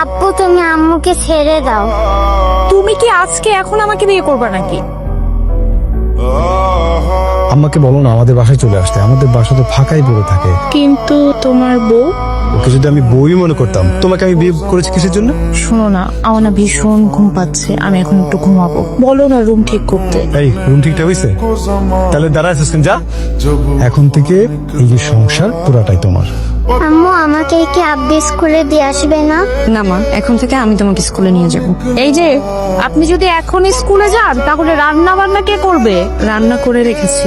আব্বু তুমি আম্মুকে ছেড়ে দাও। তুমি কি আজকে এখন আমাকে বিয়ে করবে নাকি? আম্মাকে বলো না আমাদের বাসায় চলে আসতে, আমাদের বাসা তো ফাঁকাই পড়ে থাকে। কিন্তু তোমার বউ। ওকে যদি আমি বই মনে করতাম, তোমাকে আমি বিয়ে করেছি কিসের জন্য? শোনো না, আমার না ভীষণ ঘুম পাচ্ছে, আমি এখন একটু ঘুমাবো। বলো না রুম ঠিক করতে। এই রুম ঠিকঠাক হয়েছে? তাহলে দাঁড়া আছিস কেন? যা, এখন থেকে এই যে সংসার পুরাটাই তোমার। আম্মু আমাকে কি আব্বু স্কুলে দিয়ে আসবে না? না মা, এখন থেকে আমি তোমাকে স্কুলে নিয়ে যাব। এই যে আপনি যদি এখন স্কুলে যান তাহলে রান্না বান্না কে করবে? রান্না করে রেখেছি।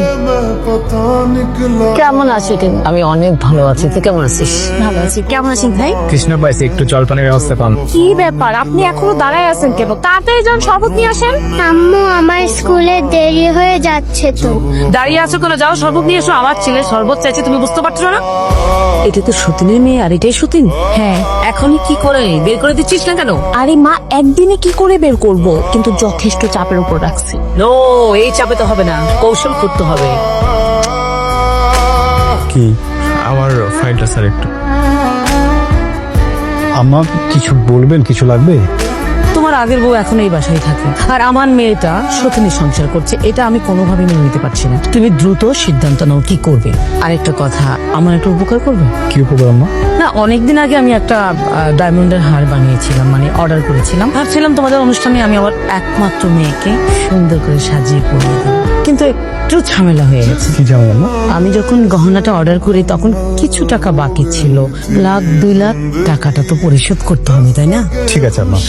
কেমন আছি তুমি? আমি অনেক ভালো আছি, তুই কেমন আছিস? ভালো আছি। কেমন আছেন ভাই? কৃষ্ণ পাইছে, একটু জলপানের ব্যবস্থা পান। কি ব্যাপার, আপনি এখনো দাঁড়ায় আছেন কেন? তাড়াতাড়ি যান, শরবত নিয়ে আসেন। আম্মু আমার স্কুলে দেরি হয়ে যাচ্ছে তো। দাঁড়িয়ে আছো কেন? যাও শরবত নিয়ে এসো। আমার ছেলে শরবত চাইছে, তুমি বুঝতে পারছো না? এটা তো সতীনের মেয়ে, আর এটাই সতীন। হ্যাঁ। এখনই কি করে বের করে দিচ্ছিস না কেন? আরে মা, একদিনে কি করে বের করব? কিন্তু যথেষ্ট চাপের উপর রাখছি। নো, এই চাপে তো হবে না, কৌশল করতে হবে। কি আমার ফাইলটা স্যার একটু। আম্মা কিছু বলবেন? কিছু লাগবে? তোমার আগের বউ এখন এই বাসায় থাকে, আর আমার মেয়েটা সতীনের সংসার করছে, এটা আমি কোনোভাবেই মেনে নিতে পারছি না। তুমি দ্রুত সিদ্ধান্ত নাও কি করবে। আরেকটা কথা, আমার একটা উপকার করবে? কি উপকার আম্মা? না, অনেকদিন আগে আমি একটা ডায়মন্ডের হার বানিয়েছিলাম, মানে অর্ডার করেছিলাম। ভাবছিলাম তোমাদের অনুষ্ঠানে আমি আমার একমাত্র মেয়েকে সুন্দর করে সাজিয়ে পরিয়ে দেবো, কিন্তু একটু ঝামেলা হয়ে গেছে। কি জানো আম্মা? আমি যখন গহনাটা অর্ডার করি তখন কিছু টাকা বাকি ছিল, 1,00,000-2,00,000 টাকাটা তো পরিশোধ করতে হবে, তাই না? ঠিক আছে আম্মা,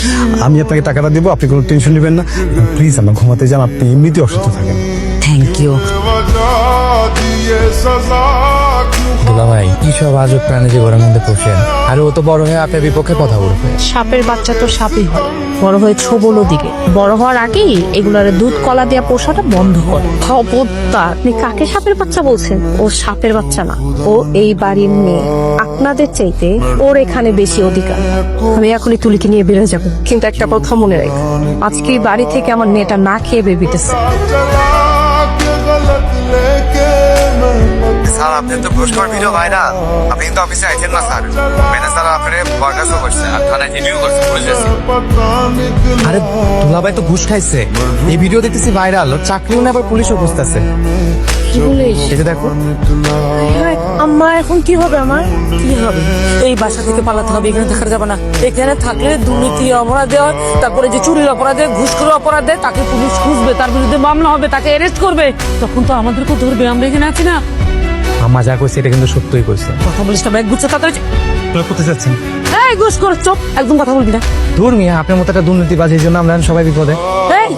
আমি আপনাকে টাকাটা দিব, আপনি কোনো টেনশন নেবেন না। প্লিজ আম্মা ঘুমাতে যান, আপনি এমনিতেই অসুস্থ থাকেন। Thank you. দুলা ভাই, কি সব আজব প্রাণী যে ঘরের মধ্যে পোষেন, আর ও তো বড় হয়ে আপনার বিপক্ষে কথা বলবে। সাপের বাচ্চা তো সাপই হয়, বড় হয়ে ছোবলো দিকে। বড় হওয়ার আগেই এগুলার দুধ কলা দেওয়া পোষাটা বন্ধ করে। খবরদার, আপনি কাকে সাপের বাচ্চা বলছেন? ও সাপের বাচ্চা না, ও এই বাড়ির মেয়ে। আপনাদের চাইতে ওর এখানে বেশি অধিকার। আমি এখনই তুলিকে নিয়ে বেরোয় যাবো, কিন্তু একটা কথা মনে রাখ, আজকে এই বাড়ি থেকে আমার মেয়েটা না খেয়ে বেবিতেছে। স্যার, আপনি তো ঘুষ খাওয়ার ভিডিও ভাইরাল, আপনি কিন্তু অফিসে আইছেন না স্যার। ম্যানেজার আপনারে বরখাস্ত করছে আর থানায় রিভিউ করছে পুলিশ এসে। আরে দুলা ভাই তো ঘুষ খাইছে, এই ভিডিও দেখতেছি ভাইরাল, ওর চাকরিও না, আবার পুলিশও খুঁজতেছে। কি বলিস? এই যে দেখো। আম্মা এখন কি হবে আমার? কি হবে? এই বাসা থেকে পালাতে হবে, এখানে থাকা যাবে না। এখানে থাকলে দুর্নীতি অপরাধে হয়, তারপরে যে চুরির অপরাধে, ঘুষখোর অপরাধে তাকে পুলিশ খুঁজবে, তার বিরুদ্ধে মামলা হবে, তাকে অ্যারেস্ট করবে, তখন তো আমাদেরকেও ধরবে। আমরা এখানে আছি না। আম্মা যা কইছে এটা কিন্তু সত্যই কইছে। কথা বলিস না, ব্যাগ গুচ্ছে তাড়াতাড়ি। কোথায় যাচ্ছেন? এই ঘুষ করে চুপ, একদম কথা বলবি না। দূর মিয়া, আপনার মতো একটা দুর্নীতিবাজের জন্য আমরা এখন সবাই বিপদে। এই,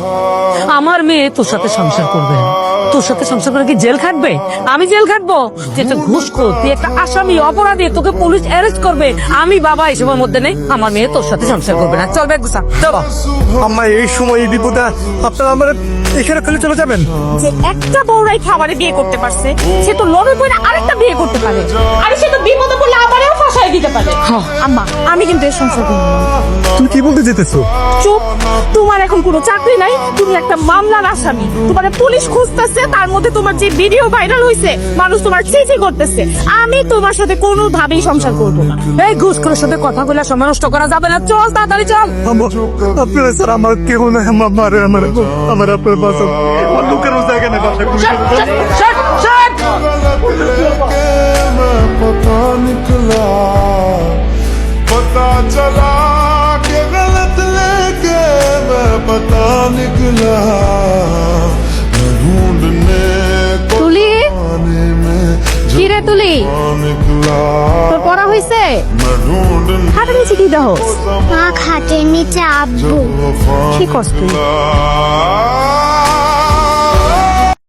আমার মেয়ে তোর সাথে সংসার করবে না। তোর সাথে সংসার করে কি জেল খাটবে? আমি জেল খাটবো? তুই একটা ঘুষখোর, তুই একটা আসামি, অপরাধী, তোকে পুলিশ অ্যারেস্ট করবে। আমি বাবা এসবের মধ্যে নেই। আমার মেয়ে তোর সাথে সংসার করবে না। চল ব্যাগ গুছা, চল। আম্মা এই সময় এই বিপদে আপনারা আমার এখানে ফেলে চলে যাবেন? যে একটা বউরাই খাবারে বিয়ে করতে পারছে, সে তো লোভে পড়ে আরেকটা বিয়ে করতে পারে, আর সে তো বিপদে পড়লে আবারও ফাঁসাই দিতে পারে। আম্মা, আমি কিন্তু এর সংসার করব না। তুমি কি বলতে যেতেছো? চুপ, তোমার এখন কোনো চাকরি নাই, তুমি একটা মামলার আসামি। তোমার পুলিশ খুঁজতেছে, তার মধ্যে তোমার যে ভিডিও ভাইরাল হয়েছে, মানুষ তোমার চিঠি করতেছে। আমি তোমার সাথে কোনোভাবেই সংসার করব না। এই ঘুষখোরের সাথে কথা বলে সময় নষ্ট করা যাবে না। চল তাড়াতাড়ি চল। আপনারা স্যার আমার কেউ না, আমার আপনার বাসা আমার লোকের জায়গা নেই, বাসা पता निकला, पता चला कि गलत लेके मैं पता निकला, मैं ढूंढने को তুলি, आने में কি রে তুলি, निकला, তোর পড়া হয়েছে? मैं ढूंढने হাতে নিচে কি দাও? মা খাটের নিচে আব্বু। কি করছ তুই? को